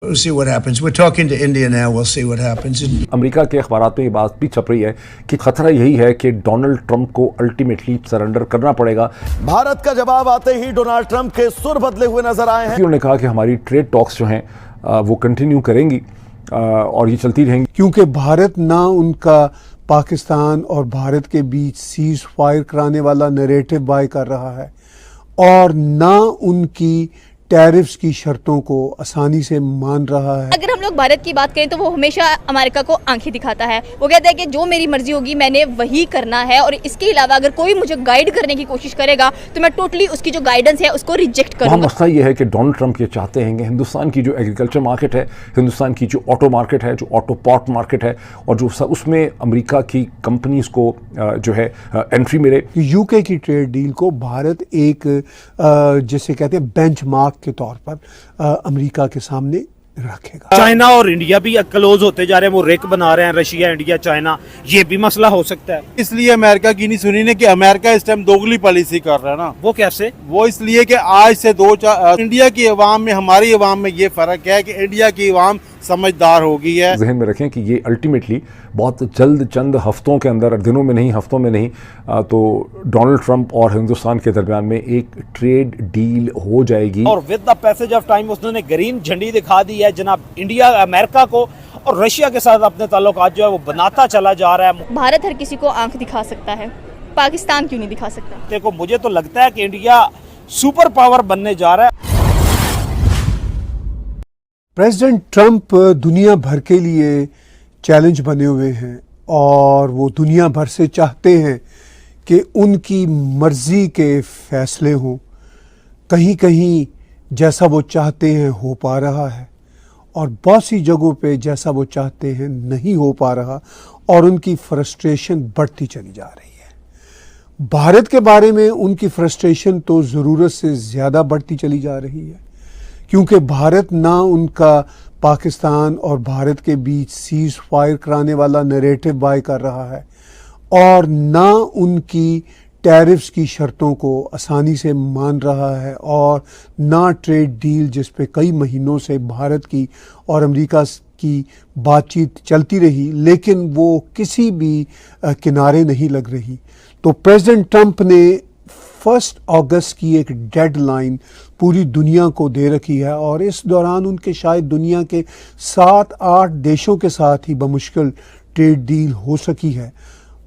We'll see what happens. We're talking to India now. We'll see what happens. America के अखबारात में ये बात भी छप रही है कि खतरा यही है कि डोनाल्ड ट्रंप को अल्टीमेटली सरेंडर करना पड़ेगा। भारत का जवाब आते ही डोनाल्ड ट्रंप के सुर बदले हुए नजर आए हैं। उन्होंने कहा कि हमारी ट्रेड टॉक्स जो हैं वो कंटिन्यू करेंगी और ये चलती रहेंगी, क्योंकि भारत ना उनका पाकिस्तान और भारत के बीच सीज फायर कराने वाला नैरेटिव बाय कर रहा है और ना उनकी टैरिफ्स की शर्तों को आसानी से मान रहा है। अगर हम लोग भारत की बात करें तो वो हमेशा अमेरिका को आंखें दिखाता है। वो कहता है कि जो मेरी मर्जी होगी मैंने वही करना है और इसके अलावा अगर कोई मुझे गाइड करने की कोशिश करेगा तो मैं टोटली उसकी जो गाइडेंस है उसको रिजेक्ट करूंगा। मसला ये है कि डोनाल्ड ट्रंप ये चाहते हैं कि हिंदुस्तान की जो एग्रीकल्चर मार्केट है, हिंदुस्तान की जो ऑटो मार्केट है, जो ऑटो पार्ट मार्केट है और जो उसमें अमेरिका की कंपनीज को जो है एंट्री मिले। यूके की ट्रेड डील को भारत एक जिसे कहते हैं बेंचमार्क के तौर पर अमेरिका के सामने रखेगा। चाइना और इंडिया भी क्लोज होते जा रहे हैं, वो रेक बना रहे हैं, रशिया, इंडिया, चाइना, ये भी मसला हो सकता है। इसलिए अमेरिका की नहीं सुनी ने कि अमेरिका इस टाइम दोगली पॉलिसी कर रहा है ना। वो कैसे? वो इसलिए कि आज से इंडिया की अवाम में हमारी अवाम में ये फर्क है कि इंडिया की अवाम समझदार हो गई है। जहन में रखें कि ये अल्टीमेटली बहुत जल्द, चंद हफ्तों के अंदर, दिनों में नहीं, हफ्तों में नहीं, तो डोनाल्ड ट्रंप और हिंदुस्तान के दरमियान में एक ट्रेड डील हो जाएगी और with the passage of time उसने ग्रीन झंडी दिखा दी है जनाब। इंडिया अमेरिका को और रशिया के साथ अपने ताल्लुकात जो है वो बनाता चला जा रहा है। भारत हर किसी को आंख दिखा सकता है, पाकिस्तान क्यों नहीं दिखा सकता? देखो, मुझे तो लगता है कि इंडिया सुपर पावर बनने जा रहा है। प्रेसिडेंट ट्रंप दुनिया भर के लिए चैलेंज बने हुए हैं और वो दुनिया भर से चाहते हैं कि उनकी मर्जी के फैसले हों। कहीं कहीं जैसा वो चाहते हैं हो पा रहा है और बहुत सी जगहों पे जैसा वो चाहते हैं नहीं हो पा रहा और उनकी फ्रस्ट्रेशन बढ़ती चली जा रही है। भारत के बारे में उनकी फ्रस्ट्रेशन तो ज़रूरत से ज़्यादा बढ़ती चली जा रही है, क्योंकि भारत ना उनका पाकिस्तान और भारत के बीच सीज फायर कराने वाला नैरेटिव बाय कर रहा है और ना उनकी टैरिफ्स की शर्तों को आसानी से मान रहा है और ना ट्रेड डील जिस पे कई महीनों से भारत की और अमेरिका की बातचीत चलती रही लेकिन वो किसी भी किनारे नहीं लग रही। तो प्रेसिडेंट ट्रंप ने 1 अगस्त की एक डेडलाइन पूरी दुनिया को दे रखी है और इस दौरान उनके शायद दुनिया के 7-8 देशों के साथ ही बमुश्किल ट्रेड डील हो सकी है।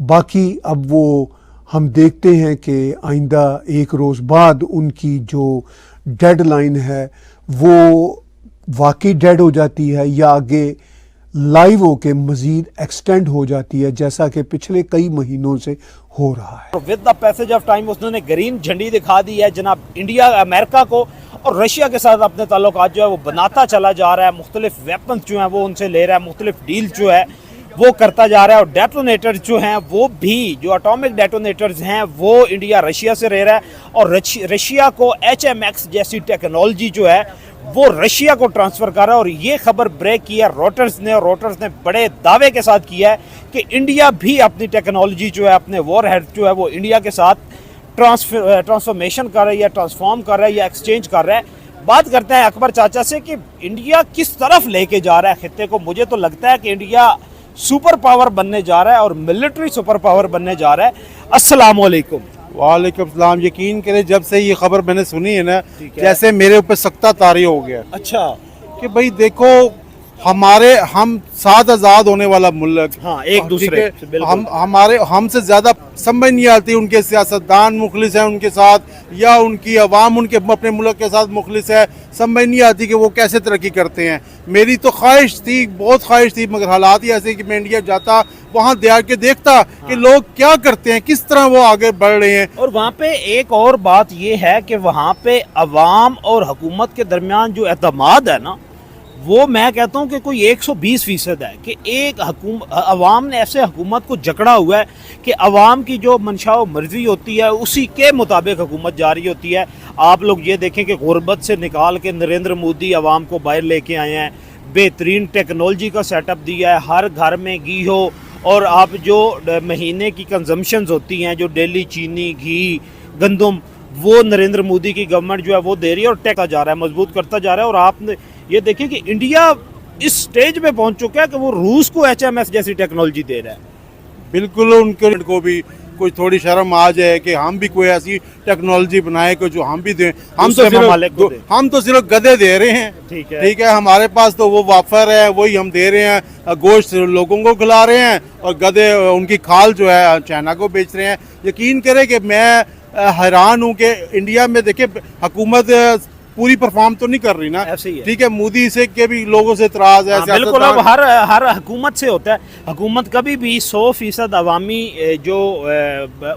बाकी अब वो हम देखते हैं कि आइंदा एक रोज़ बाद उनकी जो डेडलाइन है वो वाकई डेड हो जाती है या आगे लाइव होके मजीद एक्सटेंड हो जाती है, जैसा कि पिछले कई महीनों से हो रहा है। With the passage of time उसने ग्रीन झंडी दिखा दी है जनाब। इंडिया अमेरिका को और रशिया के साथ अपने ताल्लुकात जो है वो बनाता चला जा रहा है। मुख्तलिफ वेपन जो हैं वो उनसे ले रहा है, मुख्तलिफ डील जो है वो करता जा रहा है और डेटोनेटर्स जो हैं वो भी, जो एटॉमिक डेटोनेटर्स हैं वो इंडिया रशिया से ले रहा है और रशिया को HMX जैसी टेक्नोलॉजी जो है वो रशिया को ट्रांसफ़र कर रहा है। और ये खबर ब्रेक की है रॉयटर्स ने, और रॉयटर्स ने बड़े दावे के साथ किया है कि इंडिया भी अपनी टेक्नोलॉजी जो है, अपने वॉर हेड जो है वो इंडिया के साथ ट्रांसफॉर्मेशन कर रहा है या ट्रांसफॉर्म कर रहा है या एक्सचेंज कर रहा है। बात करते हैं अकबर चाचा से कि इंडिया किस तरफ लेके जा रहा है खित्ते को। मुझे तो लगता है कि इंडिया सुपर पावर बनने जा रहा है और मिलिट्री सुपर पावर बनने जा रहा है। अस्सलाम वालेकुम। वालेकुम सलाम। यकीन करें जब से ये खबर मैंने सुनी है ना, जैसे मेरे ऊपर सख्ता तारी हो गया। अच्छा, कि भाई देखो, हम साथ आज़ाद होने वाला मुल्क, हाँ, एक दूसरे हमसे ज़्यादा समझ नहीं आती उनके सियासतदान मुखलिस हैं उनके साथ या उनकी अवाम उनके अपने मुल्क के साथ मुखलिस है। समझ नहीं आती कि वो कैसे तरक्की करते हैं। मेरी तो ख्वाहिश थी, बहुत ख्वाहिश थी, मगर हालात ही ऐसे कि मैं इंडिया जाता, वहाँ जाके देखता कि लोग क्या करते हैं, किस तरह वो आगे बढ़ रहे हैं। और वहाँ पे एक और बात ये है कि वहाँ पे अवाम और हुकूमत के दरमियान जो एतमाद है ना, वो मैं कहता हूँ कि कोई 120% है कि एक अवाम ने ऐसे हुकूमत को जकड़ा हुआ है कि अवाम की जो मंशा व मर्जी होती है उसी के मुताबिक हुकूमत जारी होती है। आप लोग ये देखें कि गुर्बत से निकाल के नरेंद्र मोदी अवाम को बाहर लेके आए हैं, बेहतरीन टेक्नोलॉजी का सेटअप दिया है, हर घर में घी हो और आप जो महीने की कंजम्पशंस होती हैं, जो डेली चीनी, घी, गंदम, वो नरेंद्र मोदी की गवर्नमेंट जो है वो दे रही है और टेका जा रहा है, मजबूत करता जा रहा है। और आपने ये देखिए कि इंडिया इस स्टेज पे पहुंच चुका है कि वो रूस को HMS जैसी टेक्नोलॉजी दे रहा है। बिल्कुल उनके को भी कोई थोड़ी शर्म आ जाए कि हम भी कोई ऐसी टेक्नोलॉजी बनाए कि जो हम भी दें। दूसरे ममालिक को दें। हम तो सिर्फ गधे दे रहे हैं। ठीक है, हमारे पास तो वो वाफर है, वही हम दे रहे हैं, गोश्त लोगों को खिला रहे हैं और गधे उनकी खाल जो है चाइना को बेच रहे हैं। यकीन करें कि मैं हैरान हूँ कि इंडिया में देखिए हुकूमत पूरी परफॉर्म तो नहीं कर रही ना। ऐसे ही है। ठीक है, मोदी से के भी लोगों से इतराज है। बिल्कुल, अब हर हुकूमत से होता है। हुकूमत कभी भी 100% अवामी जो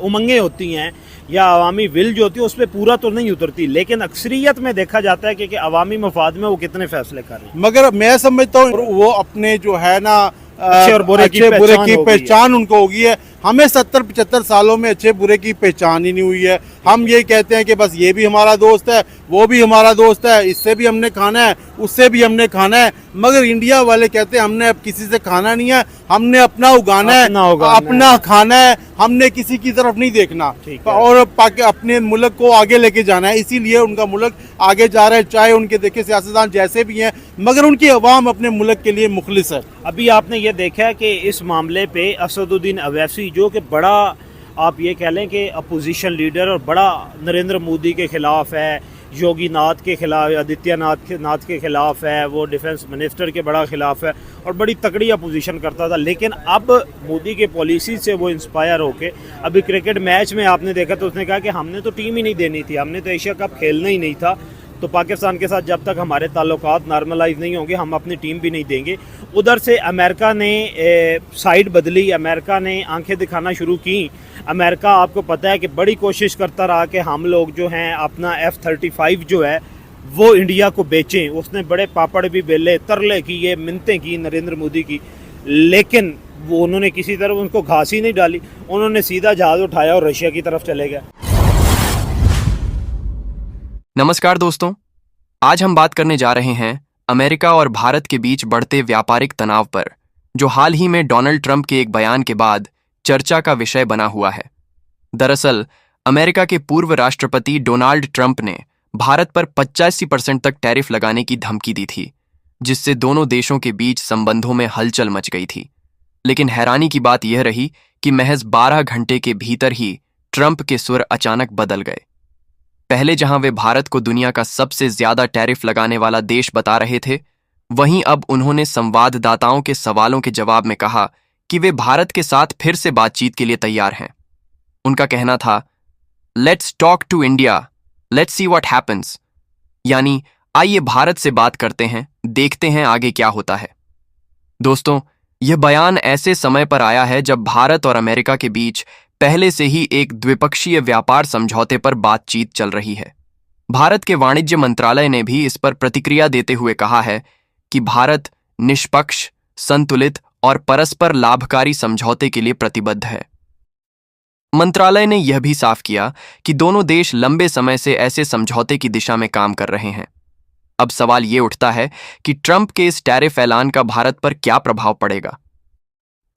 उमंगें होती हैं या अवामी विल जो होती है उस पर पूरा तो नहीं उतरती, लेकिन अक्सरियत में देखा जाता है कि अवामी मफाद में वो कितने फैसले कर रहे हैं। मगर मैं समझता हूँ वो अपने जो है ना अच्छे और बुरे की पहचान उनको होगी है। हमें 70-75 सालों में अच्छे बुरे की पहचान ही नहीं हुई है। हम ये कहते हैं कि बस ये भी हमारा दोस्त है, वो भी हमारा दोस्त है, इससे भी हमने खाना है, उससे भी हमने खाना है। मगर इंडिया वाले कहते हैं हमने अब किसी से खाना नहीं है, हमने अपना उगाना है, अपना खाना है, हमने किसी की तरफ नहीं देखना और अपने मुल्क को आगे लेके जाना है। इसीलिए उनका मुल्क आगे जा रहा है, चाहे उनके देखे सियासतदान जैसे भी हैं, मगर उनकी अवाम अपने मुल्क के लिए मुखलिस है। अभी आपने ये देखा है कि इस मामले पे असदुद्दीन अवैसी जो कि बड़ा आप ये कह लें कि अपोजिशन लीडर और बड़ा नरेंद्र मोदी के खिलाफ है, योगी नाथ के खिलाफ, आदित्यनाथ के खिलाफ है, वो डिफेंस मिनिस्टर के बड़ा खिलाफ है और बड़ी तकड़ी अपोजिशन करता था। लेकिन अब मोदी के पॉलिसी से वो इंस्पायर होके अभी क्रिकेट मैच में आपने देखा तो उसने कहा कि हमने तो टीम ही नहीं देनी थी, हमने तो एशिया कप खेलना ही नहीं था, तो पाकिस्तान के साथ जब तक हमारे ताल्लुकात नॉर्मलाइज नहीं होंगे हम अपनी टीम भी नहीं देंगे। उधर से अमेरिका ने साइड बदली, अमेरिका ने आंखें दिखाना शुरू की। अमेरिका आपको पता है कि बड़ी कोशिश करता रहा कि हम लोग जो हैं अपना F-35 जो है वो इंडिया को बेचें। उसने बड़े पापड़ भी बेले, तरले किए, मिन्नतें की नरेंद्र मोदी की, लेकिन वो उन्होंने किसी तरह उनको घास ही नहीं डाली। उन्होंने सीधा जहाज़ उठाया और रशिया की तरफ चले गए। नमस्कार दोस्तों, आज हम बात करने जा रहे हैं अमेरिका और भारत के बीच बढ़ते व्यापारिक तनाव पर, जो हाल ही में डोनाल्ड ट्रंप के एक बयान के बाद चर्चा का विषय बना हुआ है। दरअसल अमेरिका के पूर्व राष्ट्रपति डोनाल्ड ट्रंप ने भारत पर 85% तक टैरिफ लगाने की धमकी दी थी, जिससे दोनों देशों के बीच संबंधों में हलचल मच गई थी। लेकिन हैरानी की बात यह रही कि महज 12 घंटे के भीतर ही ट्रंप के सुर अचानक बदल गए। पहले जहां वे भारत को दुनिया का सबसे ज्यादा टैरिफ लगाने वाला देश बता रहे थे, वहीं अब उन्होंने संवाददाताओं के सवालों के जवाब में कहा कि वे भारत के साथ फिर से बातचीत के लिए तैयार हैं। उनका कहना था, let's talk to India, let's see what happens, यानी आइए भारत से बात करते हैं, देखते हैं आगे क्या होता है। दोस्तों, यह बयान ऐसे समय पर आया है जब भारत और अमेरिका के बीच पहले से ही एक द्विपक्षीय व्यापार समझौते पर बातचीत चल रही है। भारत के वाणिज्य मंत्रालय ने भी इस पर प्रतिक्रिया देते हुए कहा है कि भारत निष्पक्ष, संतुलित और परस्पर लाभकारी समझौते के लिए प्रतिबद्ध है। मंत्रालय ने यह भी साफ किया कि दोनों देश लंबे समय से ऐसे समझौते की दिशा में काम कर रहे हैं। अब सवाल ये उठता है कि ट्रंप के इस टैरिफ ऐलान का भारत पर क्या प्रभाव पड़ेगा।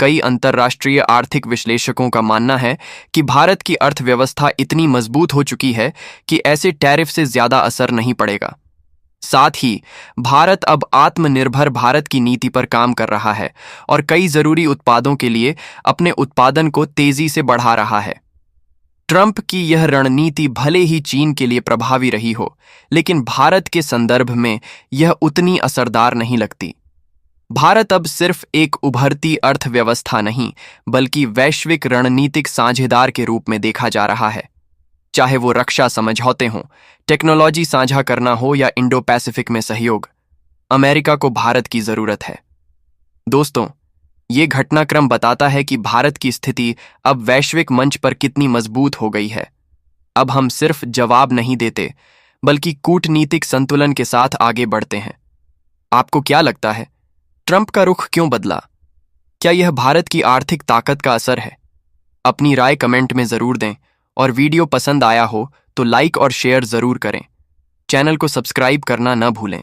कई अंतर्राष्ट्रीय आर्थिक विश्लेषकों का मानना है कि भारत की अर्थव्यवस्था इतनी मजबूत हो चुकी है कि ऐसे टैरिफ से ज्यादा असर नहीं पड़ेगा। साथ ही भारत अब आत्मनिर्भर भारत की नीति पर काम कर रहा है और कई जरूरी उत्पादों के लिए अपने उत्पादन को तेजी से बढ़ा रहा है। ट्रंप की यह रणनीति भले ही चीन के लिए प्रभावी रही हो, लेकिन भारत के संदर्भ में यह उतनी असरदार नहीं लगती। भारत अब सिर्फ एक उभरती अर्थव्यवस्था नहीं, बल्कि वैश्विक रणनीतिक साझेदार के रूप में देखा जा रहा है। चाहे वो रक्षा समझौते हों, टेक्नोलॉजी साझा करना हो या इंडो पैसिफिक में सहयोग, अमेरिका को भारत की जरूरत है। दोस्तों, ये घटनाक्रम बताता है कि भारत की स्थिति अब वैश्विक मंच पर कितनी मजबूत हो गई है। अब हम सिर्फ जवाब नहीं देते, बल्कि कूटनीतिक संतुलन के साथ आगे बढ़ते हैं। आपको क्या लगता है, ट्रंप का रुख क्यों बदला? क्या यह भारत की आर्थिक ताकत का असर है? अपनी राय कमेंट में जरूर दें और वीडियो पसंद आया हो तो लाइक और शेयर जरूर करें। चैनल को सब्सक्राइब करना न भूलें।